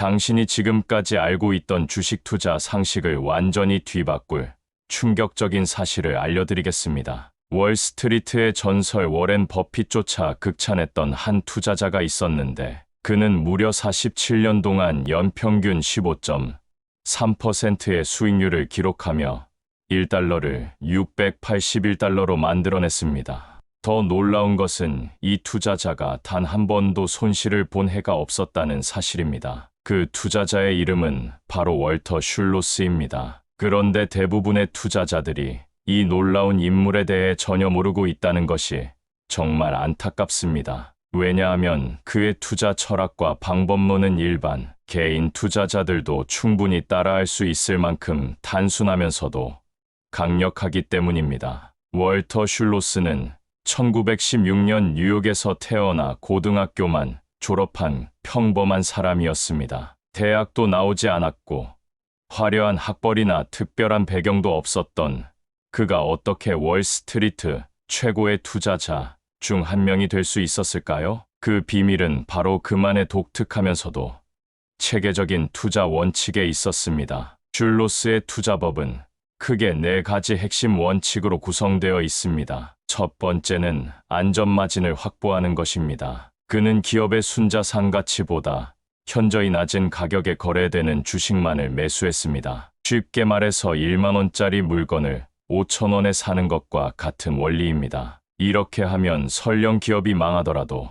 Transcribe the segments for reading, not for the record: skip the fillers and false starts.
당신이 지금까지 알고 있던 주식 투자 상식을 완전히 뒤바꿀 충격적인 사실을 알려드리겠습니다. 월스트리트의 전설 워렌 버핏조차 극찬했던 한 투자자가 있었는데 그는 무려 47년 동안 연평균 15.3%의 수익률을 기록하며 1달러를 681달러로 만들어냈습니다. 더 놀라운 것은 이 투자자가 단 한 번도 손실을 본 해가 없었다는 사실입니다. 그 투자자의 이름은 바로 월터 슐로스입니다. 그런데 대부분의 투자자들이 이 놀라운 인물에 대해 전혀 모르고 있다는 것이 정말 안타깝습니다. 왜냐하면 그의 투자 철학과 방법론은 일반 개인 투자자들도 충분히 따라할 수 있을 만큼 단순하면서도 강력하기 때문입니다. 월터 슐로스는 1916년 뉴욕에서 태어나 고등학교만 졸업한 평범한 사람이었습니다. 대학도 나오지 않았고 화려한 학벌이나 특별한 배경도 없었던 그가 어떻게 월스트리트 최고의 투자자 중 한 명이 될 수 있었을까요? 그 비밀은 바로 그만의 독특하면서도 체계적인 투자 원칙에 있었습니다. 슐로스의 투자법은 크게 4가지 핵심 원칙으로 구성되어 있습니다. 첫 번째는 안전마진을 확보하는 것입니다. 그는 기업의 순자산 가치보다 현저히 낮은 가격에 거래되는 주식만을 매수했습니다. 쉽게 말해서 1만 원짜리 물건을 5천 원에 사는 것과 같은 원리입니다. 이렇게 하면 설령 기업이 망하더라도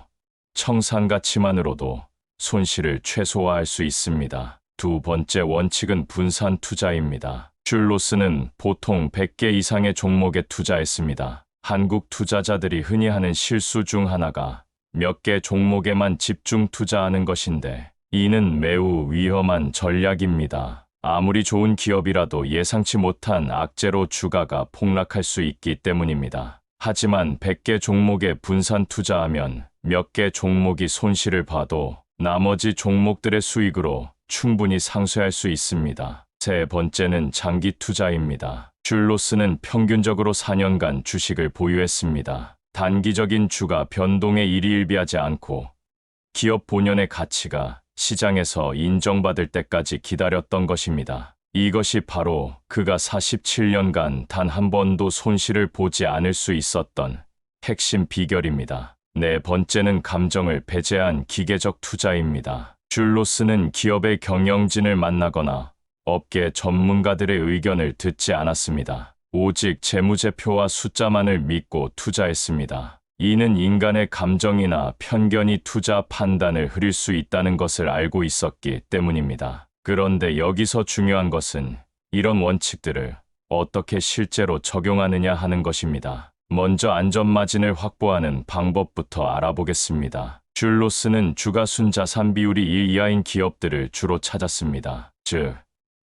청산 가치만으로도 손실을 최소화할 수 있습니다. 두 번째 원칙은 분산 투자입니다. 슐로스는 보통 100개 이상의 종목에 투자했습니다. 한국 투자자들이 흔히 하는 실수 중 하나가 몇 개 종목에만 집중 투자하는 것인데 이는 매우 위험한 전략입니다. 아무리 좋은 기업이라도 예상치 못한 악재로 주가가 폭락할 수 있기 때문입니다. 하지만 100개 종목에 분산 투자하면 몇 개 종목이 손실을 봐도 나머지 종목들의 수익으로 충분히 상쇄할 수 있습니다. 세 번째는 장기 투자입니다. 슐로스는 평균적으로 4년간 주식을 보유했습니다. 단기적인 주가 변동에 일희일비하지 않고 기업 본연의 가치가 시장에서 인정받을 때까지 기다렸던 것입니다. 이것이 바로 그가 47년간 단 한 번도 손실을 보지 않을 수 있었던 핵심 비결입니다. 네 번째는 감정을 배제한 기계적 투자입니다. 슐로스는 기업의 경영진을 만나거나 업계 전문가들의 의견을 듣지 않았습니다. 오직 재무제표와 숫자만을 믿고 투자했습니다. 이는 인간의 감정이나 편견이 투자 판단을 흐릴 수 있다는 것을 알고 있었기 때문입니다. 그런데 여기서 중요한 것은 이런 원칙들을 어떻게 실제로 적용하느냐 하는 것입니다. 먼저 안전마진을 확보하는 방법부터 알아보겠습니다. 슐로스는 주가 순자산 비율이 1 이하인 기업들을 주로 찾았습니다. 즉,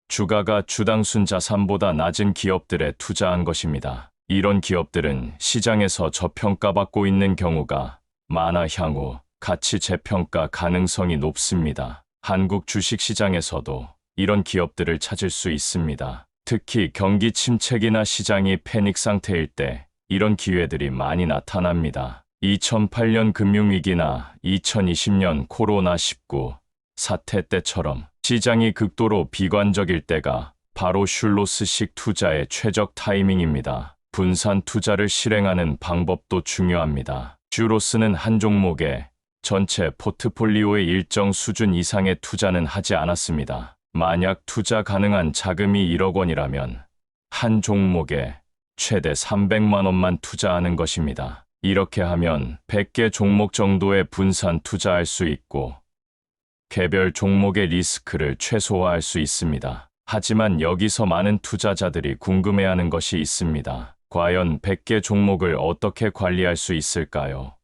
주가가 주당 순자산보다 낮은 기업들에 투자한 것입니다. 이런 기업들은 시장에서 저평가받고 있는 경우가 많아 향후 가치 재평가 가능성이 높습니다. 한국 주식시장에서도 이런 기업들을 찾을 수 있습니다. 특히 경기 침체기나 시장이 패닉 상태일 때 이런 기회들이 많이 나타납니다. 2008년 금융위기나 2020년 코로나19 사태 때처럼 시장이 극도로 비관적일 때가 바로 슐로스식 투자의 최적 타이밍입니다. 분산 투자를 실행하는 방법도 중요합니다. 슐로스는 한 종목에 전체 포트폴리오의 일정 수준 이상의 투자는 하지 않았습니다. 만약 투자 가능한 자금이 1억 원이라면 한 종목에 최대 300만 원만 투자하는 것입니다. 이렇게 하면 100개 종목 정도의 분산 투자할 수 있고 개별 종목의 리스크를 최소화할 수 있습니다. 하지만 여기서 많은 투자자들이 궁금해하는 것이 있습니다. 과연 100개 종목을 어떻게 관리할 수 있을까요?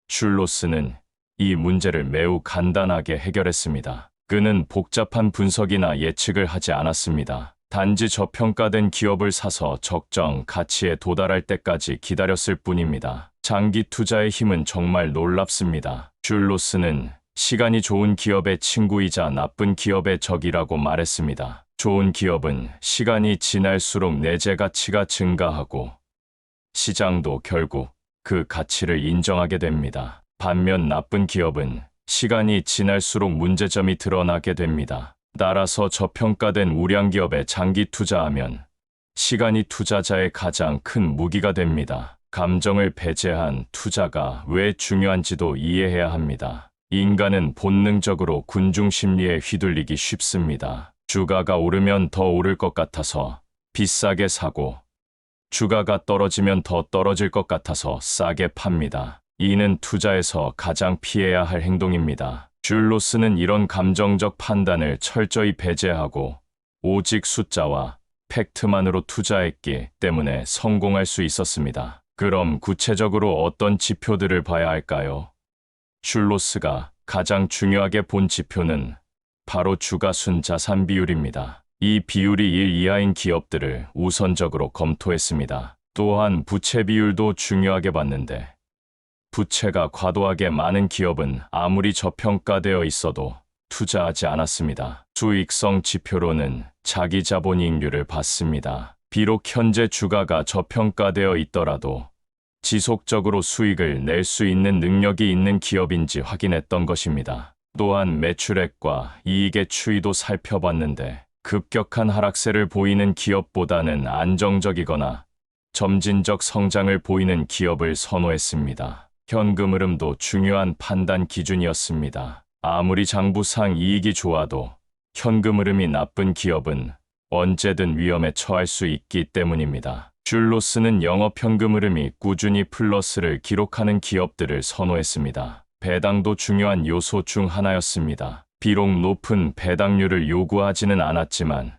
슐로스는 이 문제를 매우 간단하게 해결했습니다. 그는 복잡한 분석이나 예측을 하지 않았습니다. 단지 저평가된 기업을 사서 적정 가치에 도달할 때까지 기다렸을 뿐입니다. 장기 투자의 힘은 정말 놀랍습니다. 슐로스는 시간이 좋은 기업의 친구이자 나쁜 기업의 적이라고 말했습니다. 좋은 기업은 시간이 지날수록 내재 가치가 증가하고 시장도 결국 그 가치를 인정하게 됩니다. 반면 나쁜 기업은 시간이 지날수록 문제점이 드러나게 됩니다. 따라서 저평가된 우량기업에 장기 투자하면 시간이 투자자의 가장 큰 무기가 됩니다. 감정을 배제한 투자가 왜 중요한지도 이해해야 합니다. 인간은 본능적으로 군중 심리에 휘둘리기 쉽습니다. 주가가 오르면 더 오를 것 같아서 비싸게 사고, 주가가 떨어지면 더 떨어질 것 같아서 싸게 팝니다. 이는 투자에서 가장 피해야 할 행동입니다. 슐로스는 이런 감정적 판단을 철저히 배제하고 오직 숫자와 팩트만으로 투자했기 때문에 성공할 수 있었습니다. 그럼 구체적으로 어떤 지표들을 봐야 할까요? 슐로스가 가장 중요하게 본 지표는 바로 주가순 자산 비율입니다. 이 비율이 1 이하인 기업들을 우선적으로 검토했습니다. 또한 부채 비율도 중요하게 봤는데 부채가 과도하게 많은 기업은 아무리 저평가되어 있어도 투자하지 않았습니다. 수익성 지표로는 자기 자본이익률을 봤습니다. 비록 현재 주가가 저평가되어 있더라도 지속적으로 수익을 낼 수 있는 능력이 있는 기업인지 확인했던 것입니다. 또한 매출액과 이익의 추이도 살펴봤는데 급격한 하락세를 보이는 기업보다는 안정적이거나 점진적 성장을 보이는 기업을 선호했습니다. 현금 흐름도 중요한 판단 기준이었습니다. 아무리 장부상 이익이 좋아도 현금 흐름이 나쁜 기업은 언제든 위험에 처할 수 있기 때문입니다. 슐로스는 영업 현금 흐름이 꾸준히 플러스를 기록하는 기업들을 선호했습니다. 배당도 중요한 요소 중 하나였습니다. 비록 높은 배당률을 요구하지는 않았지만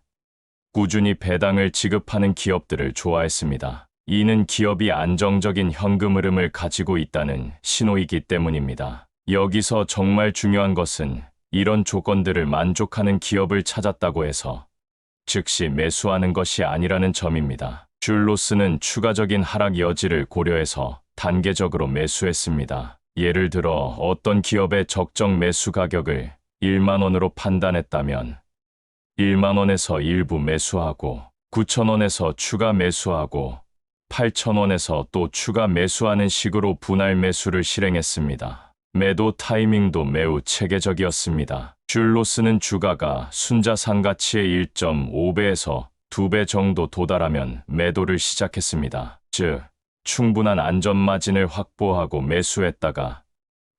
꾸준히 배당을 지급하는 기업들을 좋아했습니다. 이는 기업이 안정적인 현금 흐름을 가지고 있다는 신호이기 때문입니다. 여기서 정말 중요한 것은 이런 조건들을 만족하는 기업을 찾았다고 해서 즉시 매수하는 것이 아니라는 점입니다. 슐로스는 추가적인 하락 여지를 고려해서 단계적으로 매수했습니다. 예를 들어 어떤 기업의 적정 매수 가격을 1만 원으로 판단했다면 1만 원에서 일부 매수하고 9천 원에서 추가 매수하고 8천 원에서 또 추가 매수하는 식으로 분할 매수를 실행했습니다. 매도 타이밍도 매우 체계적이었습니다. 슐로스는 주가가 순자산 가치의 1.5배에서 2배 정도 도달하면 매도를 시작했습니다. 즉, 충분한 안전 마진을 확보하고 매수했다가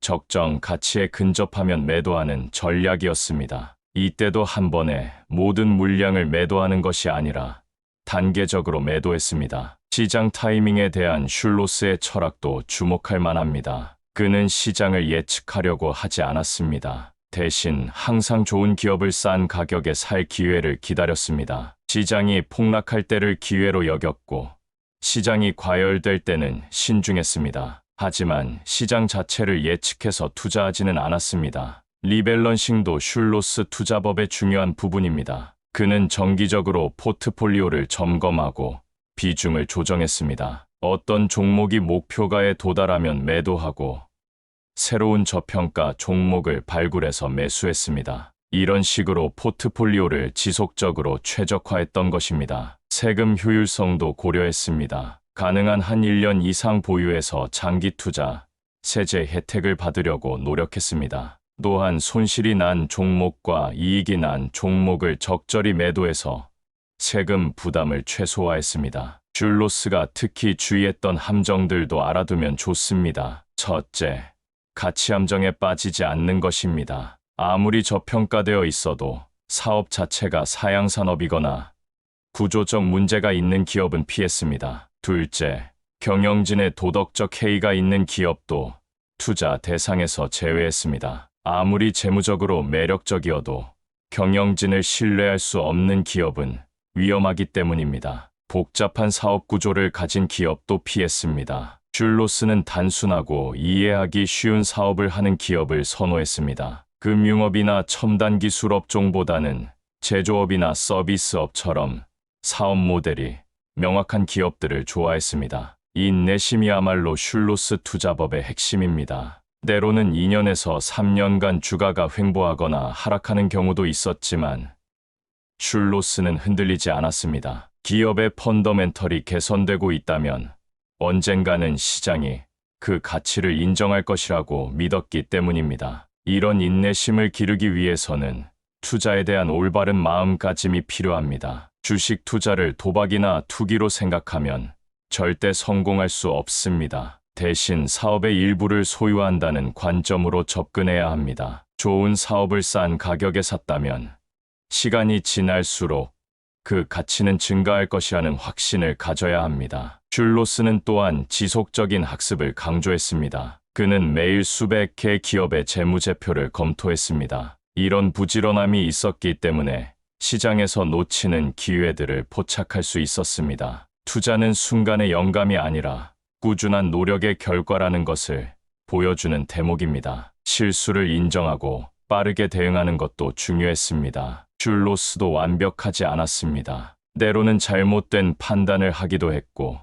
적정 가치에 근접하면 매도하는 전략이었습니다. 이때도 한 번에 모든 물량을 매도하는 것이 아니라 단계적으로 매도했습니다. 시장 타이밍에 대한 슐로스의 철학도 주목할 만합니다. 그는 시장을 예측하려고 하지 않았습니다. 대신 항상 좋은 기업을 싼 가격에 살 기회를 기다렸습니다. 시장이 폭락할 때를 기회로 여겼고 시장이 과열될 때는 신중했습니다. 하지만 시장 자체를 예측해서 투자하지는 않았습니다. 리밸런싱도 슐로스 투자법의 중요한 부분입니다. 그는 정기적으로 포트폴리오를 점검하고 비중을 조정했습니다. 어떤 종목이 목표가에 도달하면 매도하고 새로운 저평가 종목을 발굴해서 매수했습니다. 이런 식으로 포트폴리오를 지속적으로 최적화했던 것입니다. 세금 효율성도 고려했습니다. 가능한 한 1년 이상 보유해서 장기 투자, 세제 혜택을 받으려고 노력했습니다. 또한 손실이 난 종목과 이익이 난 종목을 적절히 매도해서 세금 부담을 최소화했습니다. 슐로스가 특히 주의했던 함정들도 알아두면 좋습니다. 첫째, 가치 함정에 빠지지 않는 것입니다. 아무리 저평가되어 있어도 사업 자체가 사양산업이거나 구조적 문제가 있는 기업은 피했습니다. 둘째, 경영진의 도덕적 해이가 있는 기업도 투자 대상에서 제외했습니다. 아무리 재무적으로 매력적이어도 경영진을 신뢰할 수 없는 기업은 위험하기 때문입니다. 복잡한 사업 구조를 가진 기업도 피했습니다. 슐로스는 단순하고 이해하기 쉬운 사업을 하는 기업을 선호했습니다. 금융업이나 첨단 기술 업종보다는 제조업이나 서비스업처럼 사업 모델이 명확한 기업들을 좋아했습니다. 인내심이야말로 슐로스 투자법의 핵심입니다. 때로는 2년에서 3년간 주가가 횡보하거나 하락하는 경우도 있었지만 슐로스는 흔들리지 않았습니다. 기업의 펀더멘털이 개선되고 있다면 언젠가는 시장이 그 가치를 인정할 것이라고 믿었기 때문입니다. 이런 인내심을 기르기 위해서는 투자에 대한 올바른 마음가짐이 필요합니다. 주식 투자를 도박이나 투기로 생각하면 절대 성공할 수 없습니다. 대신 사업의 일부를 소유한다는 관점으로 접근해야 합니다. 좋은 사업을 싼 가격에 샀다면 시간이 지날수록 그 가치는 증가할 것이라는 확신을 가져야 합니다. 슐로스는 또한 지속적인 학습을 강조했습니다. 그는 매일 수백 개 기업의 재무제표를 검토했습니다. 이런 부지런함이 있었기 때문에 시장에서 놓치는 기회들을 포착할 수 있었습니다. 투자는 순간의 영감이 아니라 꾸준한 노력의 결과라는 것을 보여주는 대목입니다. 실수를 인정하고 빠르게 대응하는 것도 중요했습니다. 슐로스도 완벽하지 않았습니다. 때로는 잘못된 판단을 하기도 했고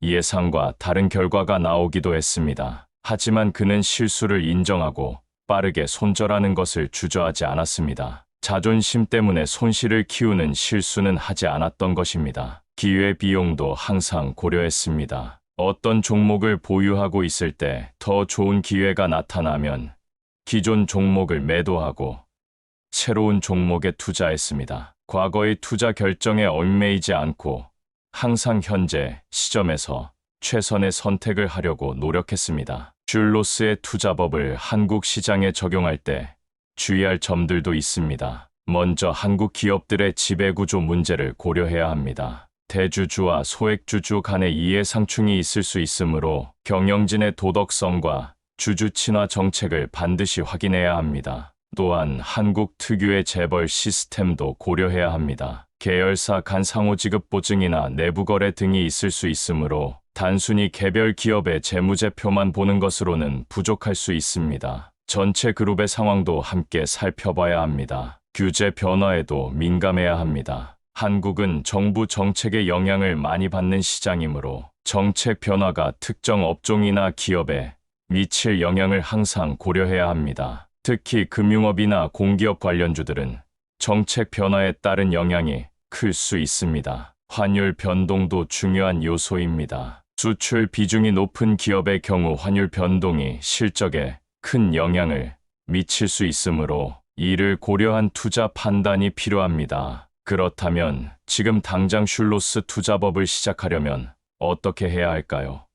예상과 다른 결과가 나오기도 했습니다. 하지만 그는 실수를 인정하고 빠르게 손절하는 것을 주저하지 않았습니다. 자존심 때문에 손실을 키우는 실수는 하지 않았던 것입니다. 기회 비용도 항상 고려했습니다. 어떤 종목을 보유하고 있을 때 더 좋은 기회가 나타나면 기존 종목을 매도하고 새로운 종목에 투자했습니다. 과거의 투자 결정에 얽매이지 않고 항상 현재 시점에서 최선의 선택을 하려고 노력했습니다. 슐로스의 투자법을 한국 시장에 적용할 때 주의할 점들도 있습니다. 먼저 한국 기업들의 지배구조 문제를 고려해야 합니다. 대주주와 소액주주 간의 이해상충이 있을 수 있으므로 경영진의 도덕성과 주주 친화 정책을 반드시 확인해야 합니다. 또한 한국 특유의 재벌 시스템도 고려해야 합니다. 계열사 간 상호지급 보증이나 내부거래 등이 있을 수 있으므로 단순히 개별 기업의 재무제표만 보는 것으로는 부족할 수 있습니다. 전체 그룹의 상황도 함께 살펴봐야 합니다. 규제 변화에도 민감해야 합니다. 한국은 정부 정책의 영향을 많이 받는 시장이므로 정책 변화가 특정 업종이나 기업에 미칠 영향을 항상 고려해야 합니다. 특히 금융업이나 공기업 관련주들은 정책 변화에 따른 영향이 클 수 있습니다. 환율 변동도 중요한 요소입니다. 수출 비중이 높은 기업의 경우 환율 변동이 실적에 큰 영향을 미칠 수 있으므로 이를 고려한 투자 판단이 필요합니다. 그렇다면 지금 당장 슐로스 투자법을 시작하려면 어떻게 해야 할까요?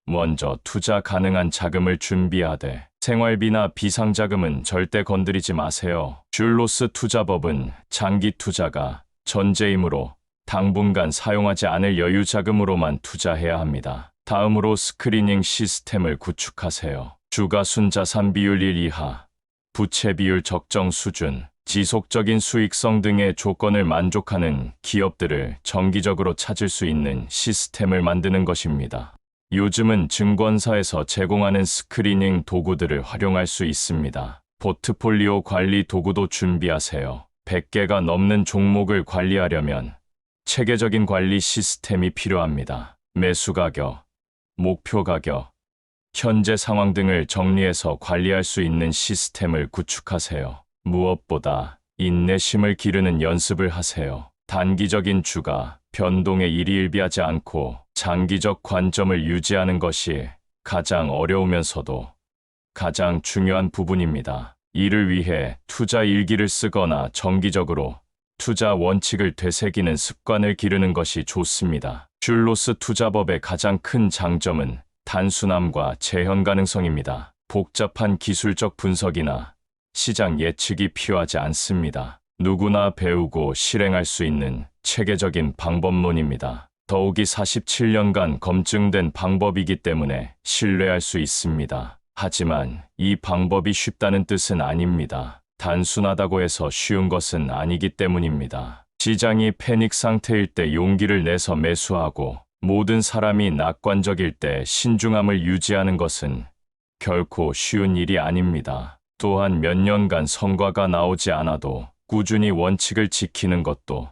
먼저 투자 가능한 자금을 준비하되 생활비나 비상자금은 절대 건드리지 마세요. 슐로스 투자법은 장기 투자가 전제이므로 당분간 사용하지 않을 여유 자금으로만 투자해야 합니다. 다음으로 스크리닝 시스템을 구축하세요. 주가 순자산 비율 1 이하, 부채 비율 적정 수준, 지속적인 수익성 등의 조건을 만족하는 기업들을 정기적으로 찾을 수 있는 시스템을 만드는 것입니다. 요즘은 증권사에서 제공하는 스크리닝 도구들을 활용할 수 있습니다. 포트폴리오 관리 도구도 준비하세요. 100개가 넘는 종목을 관리하려면 체계적인 관리 시스템이 필요합니다. 매수 가격, 목표 가격, 현재 상황 등을 정리해서 관리할 수 있는 시스템을 구축하세요. 무엇보다 인내심을 기르는 연습을 하세요. 단기적인 주가 변동에 일희일비하지 않고 장기적 관점을 유지하는 것이 가장 어려우면서도 가장 중요한 부분입니다. 이를 위해 투자 일기를 쓰거나 정기적으로 투자 원칙을 되새기는 습관을 기르는 것이 좋습니다. 슐로스 투자법의 가장 큰 장점은 단순함과 재현 가능성입니다. 복잡한 기술적 분석이나 시장 예측이 필요하지 않습니다. 누구나 배우고 실행할 수 있는 체계적인 방법론입니다. 더욱이 47년간 검증된 방법이기 때문에 신뢰할 수 있습니다. 하지만 이 방법이 쉽다는 뜻은 아닙니다. 단순하다고 해서 쉬운 것은 아니기 때문입니다. 시장이 패닉 상태일 때 용기를 내서 매수하고 모든 사람이 낙관적일 때 신중함을 유지하는 것은 결코 쉬운 일이 아닙니다. 또한 몇 년간 성과가 나오지 않아도 꾸준히 원칙을 지키는 것도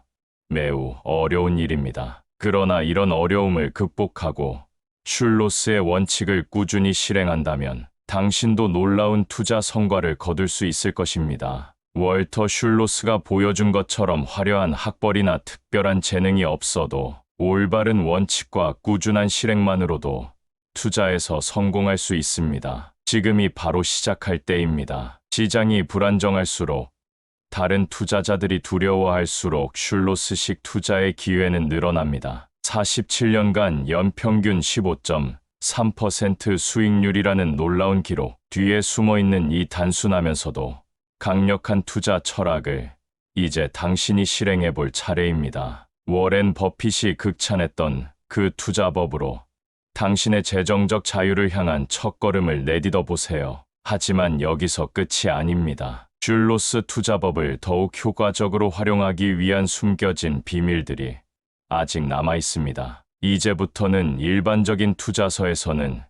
매우 어려운 일입니다. 그러나 이런 어려움을 극복하고 슐로스의 원칙을 꾸준히 실행한다면 당신도 놀라운 투자 성과를 거둘 수 있을 것입니다. 월터 슐로스가 보여준 것처럼 화려한 학벌이나 특별한 재능이 없어도 올바른 원칙과 꾸준한 실행만으로도 투자에서 성공할 수 있습니다. 지금이 바로 시작할 때입니다. 시장이 불안정할수록 다른 투자자들이 두려워할수록 슐로스식 투자의 기회는 늘어납니다. 47년간 연평균 15.3% 수익률이라는 놀라운 기록 뒤에 숨어있는 이 단순하면서도 강력한 투자 철학을 이제 당신이 실행해 볼 차례입니다. 워렌 버핏이 극찬했던 그 투자법으로 당신의 재정적 자유를 향한 첫걸음을 내딛어 보세요. 하지만 여기서 끝이 아닙니다. 슐로스 투자법을 더욱 효과적으로 활용하기 위한 숨겨진 비밀들이 아직 남아 있습니다. 이제부터는 일반적인 투자서에서는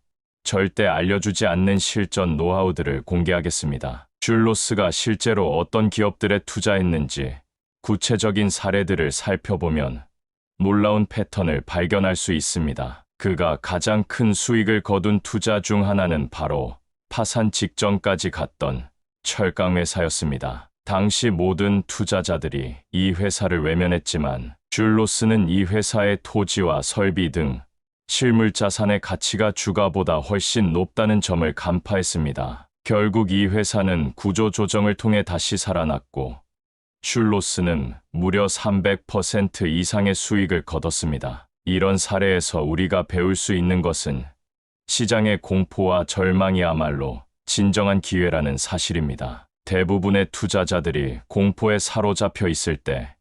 절대 알려주지 않는 실전 노하우들을 공개하겠습니다. 슐로스가 실제로 어떤 기업들에 투자했는지 구체적인 사례들을 살펴보면 놀라운 패턴을 발견할 수 있습니다. 그가 가장 큰 수익을 거둔 투자 중 하나는 바로 파산 직전까지 갔던 철강회사였습니다. 당시 모든 투자자들이 이 회사를 외면했지만 슐로스는 이 회사의 토지와 설비 등 실물 자산의 가치가 주가보다 훨씬 높다는 점을 간파했습니다. 결국 이 회사는 구조 조정을 통해 다시 살아났고 슐로스는 무려 300% 이상의 수익을 거뒀습니다. 이런 사례에서 우리가 배울 수 있는 것은 시장의 공포와 절망이야말로 진정한 기회라는 사실입니다. 대부분의 투자자들이 공포에 사로잡혀 있을 때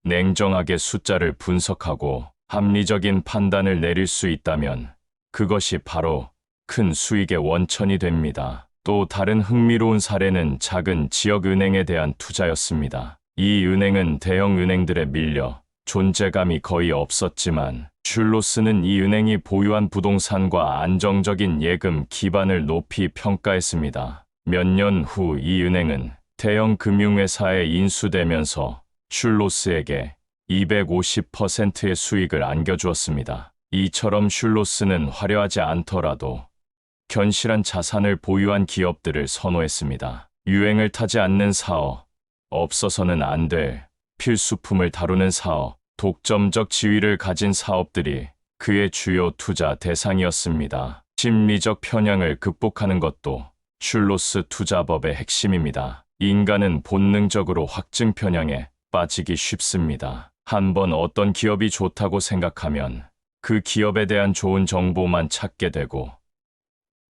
냉정하게 숫자를 분석하고 합리적인 판단을 내릴 수 있다면 그것이 바로 큰 수익의 원천이 됩니다. 또 다른 흥미로운 사례는 작은 지역은행에 대한 투자였습니다. 이 은행은 대형 은행들에 밀려 존재감이 거의 없었지만 슐로스는 이 은행이 보유한 부동산과 안정적인 예금 기반을 높이 평가했습니다. 몇 년 후 이 은행은 대형 금융회사에 인수되면서 슐로스에게 250%의 수익을 안겨주었습니다. 이처럼 슐로스는 화려하지 않더라도 견실한 자산을 보유한 기업들을 선호했습니다. 유행을 타지 않는 사업, 없어서는 안 될 필수품을 다루는 사업, 독점적 지위를 가진 사업들이 그의 주요 투자 대상이었습니다. 심리적 편향을 극복하는 것도 슐로스 투자법의 핵심입니다. 인간은 본능적으로 확증 편향에 빠지기 쉽습니다. 한번 어떤 기업이 좋다고 생각하면 그 기업에 대한 좋은 정보만 찾게 되고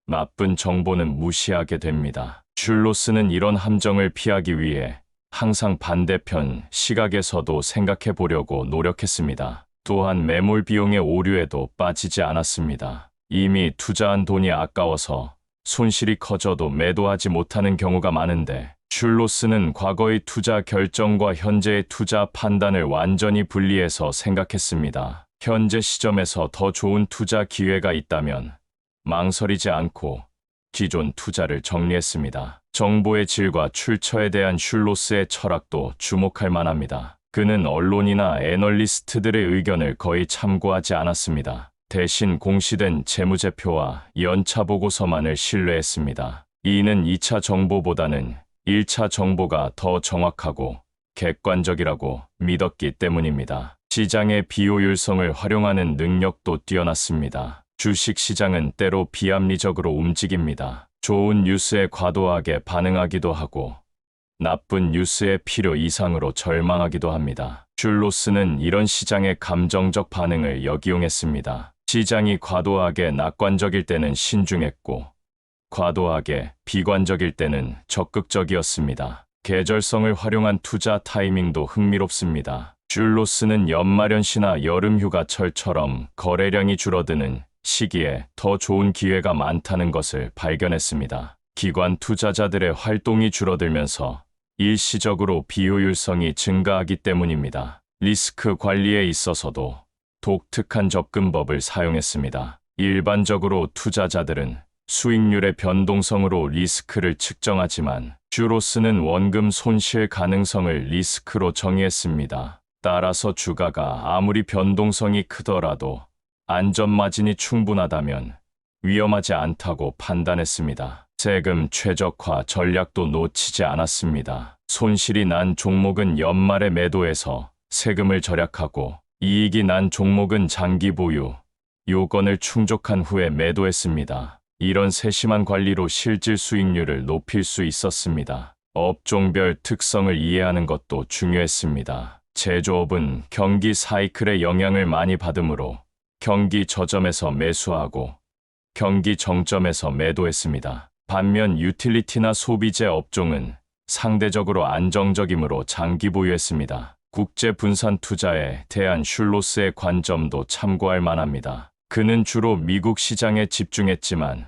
나쁜 정보는 무시하게 됩니다. 슐로스는 이런 함정을 피하기 위해 항상 반대편 시각에서도 생각해 보려고 노력했습니다. 또한 매몰 비용의 오류에도 빠지지 않았습니다. 이미 투자한 돈이 아까워서 손실이 커져도 매도하지 못하는 경우가 많은데 슐로스는 과거의 투자 결정과 현재의 투자 판단을 완전히 분리해서 생각했습니다. 현재 시점에서 더 좋은 투자 기회가 있다면 망설이지 않고 기존 투자를 정리했습니다. 정보의 질과 출처에 대한 슐로스의 철학도 주목할 만합니다. 그는 언론이나 애널리스트들의 의견을 거의 참고하지 않았습니다. 대신 공시된 재무제표와 연차 보고서만을 신뢰했습니다. 이는 2차 정보보다는 1차 정보가 더 정확하고 객관적이라고 믿었기 때문입니다. 시장의 비효율성을 활용하는 능력도 뛰어났습니다. 주식시장은 때로 비합리적으로 움직입니다. 좋은 뉴스에 과도하게 반응하기도 하고 나쁜 뉴스에 필요 이상으로 절망하기도 합니다. 슐로스는 이런 시장의 감정적 반응을 역이용했습니다. 시장이 과도하게 낙관적일 때는 신중했고 과도하게 비관적일 때는 적극적이었습니다. 계절성을 활용한 투자 타이밍도 흥미롭습니다. 슐로스는 연말연시나 여름휴가철처럼 거래량이 줄어드는 시기에 더 좋은 기회가 많다는 것을 발견했습니다. 기관 투자자들의 활동이 줄어들면서 일시적으로 비효율성이 증가하기 때문입니다. 리스크 관리에 있어서도 독특한 접근법을 사용했습니다. 일반적으로 투자자들은 수익률의 변동성으로 리스크를 측정하지만 슐로스는 원금 손실 가능성을 리스크로 정의했습니다. 따라서 주가가 아무리 변동성이 크더라도 안전마진이 충분하다면 위험하지 않다고 판단했습니다. 세금 최적화 전략도 놓치지 않았습니다. 손실이 난 종목은 연말에 매도해서 세금을 절약하고 이익이 난 종목은 장기 보유, 요건을 충족한 후에 매도했습니다. 이런 세심한 관리로 실질 수익률을 높일 수 있었습니다. 업종별 특성을 이해하는 것도 중요했습니다. 제조업은 경기 사이클의 영향을 많이 받으므로 경기 저점에서 매수하고 경기 정점에서 매도했습니다. 반면 유틸리티나 소비재 업종은 상대적으로 안정적이므로 장기 보유했습니다. 국제 분산 투자에 대한 슐로스의 관점도 참고할 만합니다. 그는 주로 미국 시장에 집중했지만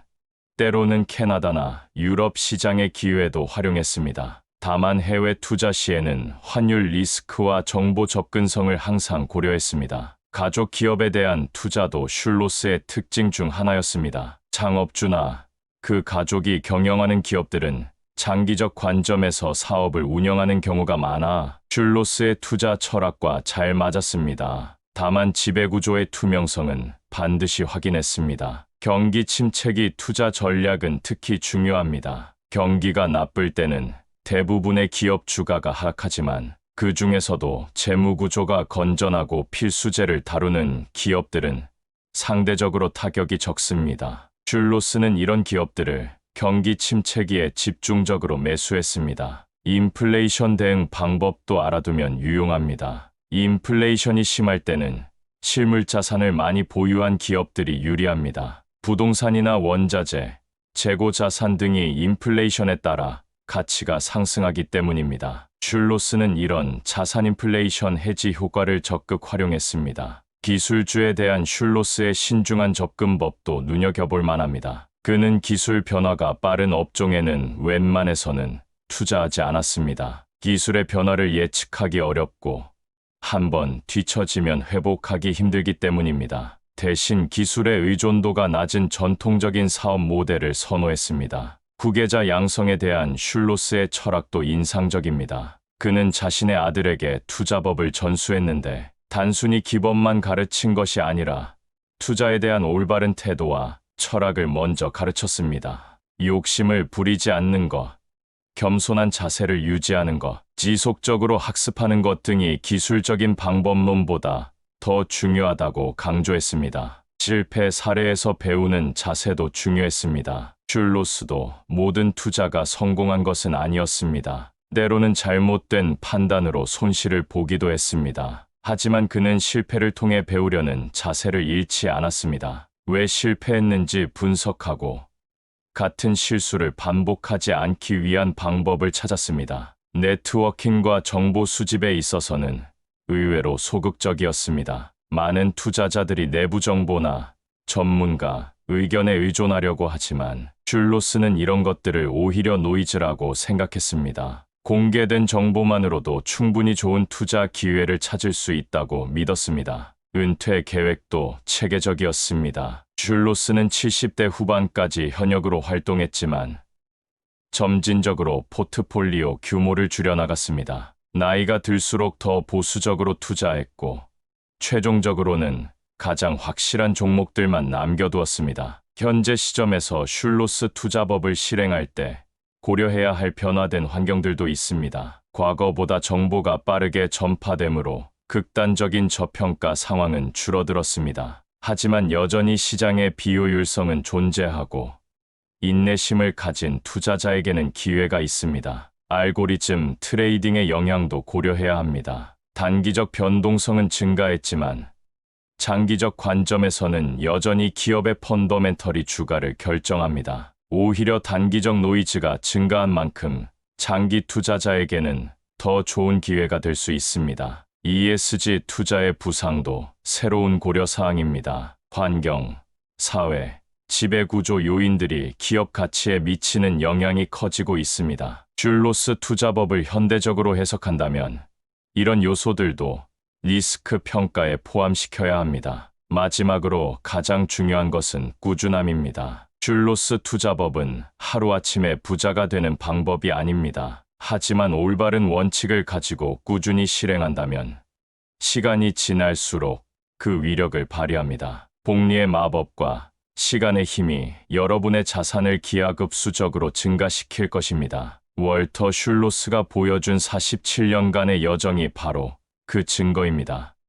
때로는 캐나다나 유럽 시장의 기회도 활용했습니다. 다만 해외 투자 시에는 환율 리스크와 정보 접근성을 항상 고려했습니다. 가족 기업에 대한 투자도 슐로스의 특징 중 하나였습니다. 창업주나 그 가족이 경영하는 기업들은 장기적 관점에서 사업을 운영하는 경우가 많아 슐로스의 투자 철학과 잘 맞았습니다. 다만 지배구조의 투명성은 반드시 확인했습니다. 경기 침체기 투자 전략은 특히 중요합니다. 경기가 나쁠 때는 대부분의 기업 주가가 하락하지만 그 중에서도 재무구조가 건전하고 필수재를 다루는 기업들은 상대적으로 타격이 적습니다. 슐로스는 이런 기업들을 경기 침체기에 집중적으로 매수했습니다. 인플레이션 대응 방법도 알아두면 유용합니다. 인플레이션이 심할 때는 실물 자산을 많이 보유한 기업들이 유리합니다. 부동산이나 원자재, 재고 자산 등이 인플레이션에 따라 가치가 상승하기 때문입니다. 슐로스는 이런 자산 인플레이션 해지 효과를 적극 활용했습니다. 기술주에 대한 슐로스의 신중한 접근법도 눈여겨볼 만합니다. 그는 기술 변화가 빠른 업종에는 웬만해서는 투자하지 않았습니다. 기술의 변화를 예측하기 어렵고 한번 뒤처지면 회복하기 힘들기 때문입니다. 대신 기술의 의존도가 낮은 전통적인 사업 모델을 선호했습니다. 후계자 양성에 대한 슐로스의 철학도 인상적입니다. 그는 자신의 아들에게 투자법을 전수했는데 단순히 기법만 가르친 것이 아니라 투자에 대한 올바른 태도와 철학을 먼저 가르쳤습니다. 욕심을 부리지 않는 것, 겸손한 자세를 유지하는 것, 지속적으로 학습하는 것 등이 기술적인 방법론보다 더 중요하다고 강조했습니다. 실패 사례에서 배우는 자세도 중요했습니다. 슐로스도 모든 투자가 성공한 것은 아니었습니다. 때로는 잘못된 판단으로 손실을 보기도 했습니다. 하지만 그는 실패를 통해 배우려는 자세를 잃지 않았습니다. 왜 실패했는지 분석하고 같은 실수를 반복하지 않기 위한 방법을 찾았습니다. 네트워킹과 정보 수집에 있어서는 의외로 소극적이었습니다. 많은 투자자들이 내부 정보나 전문가, 의견에 의존하려고 하지만 슐로스는 이런 것들을 오히려 노이즈라고 생각했습니다. 공개된 정보만으로도 충분히 좋은 투자 기회를 찾을 수 있다고 믿었습니다. 은퇴 계획도 체계적이었습니다. 슐로스는 70대 후반까지 현역으로 활동했지만 점진적으로 포트폴리오 규모를 줄여나갔습니다. 나이가 들수록 더 보수적으로 투자했고 최종적으로는 가장 확실한 종목들만 남겨두었습니다. 현재 시점에서 슐로스 투자법을 실행할 때 고려해야 할 변화된 환경들도 있습니다. 과거보다 정보가 빠르게 전파되므로 극단적인 저평가 상황은 줄어들었습니다. 하지만 여전히 시장의 비효율성은 존재하고 인내심을 가진 투자자에게는 기회가 있습니다. 알고리즘 트레이딩의 영향도 고려해야 합니다. 단기적 변동성은 증가했지만 장기적 관점에서는 여전히 기업의 펀더멘털이 주가를 결정합니다. 오히려 단기적 노이즈가 증가한 만큼 장기 투자자에게는 더 좋은 기회가 될 수 있습니다. ESG 투자의 부상도 새로운 고려사항입니다. 환경, 사회, 지배구조 요인들이 기업 가치에 미치는 영향이 커지고 있습니다. 슐로스 투자법을 현대적으로 해석한다면 이런 요소들도 리스크 평가에 포함시켜야 합니다. 마지막으로 가장 중요한 것은 꾸준함입니다. 슐로스 투자법은 하루아침에 부자가 되는 방법이 아닙니다. 하지만 올바른 원칙을 가지고 꾸준히 실행한다면 시간이 지날수록 그 위력을 발휘합니다. 복리의 마법과 시간의 힘이 여러분의 자산을 기하급수적으로 증가시킬 것입니다. 월터 슐로스가 보여준 47년간의 여정이 바로 그 증거입니다.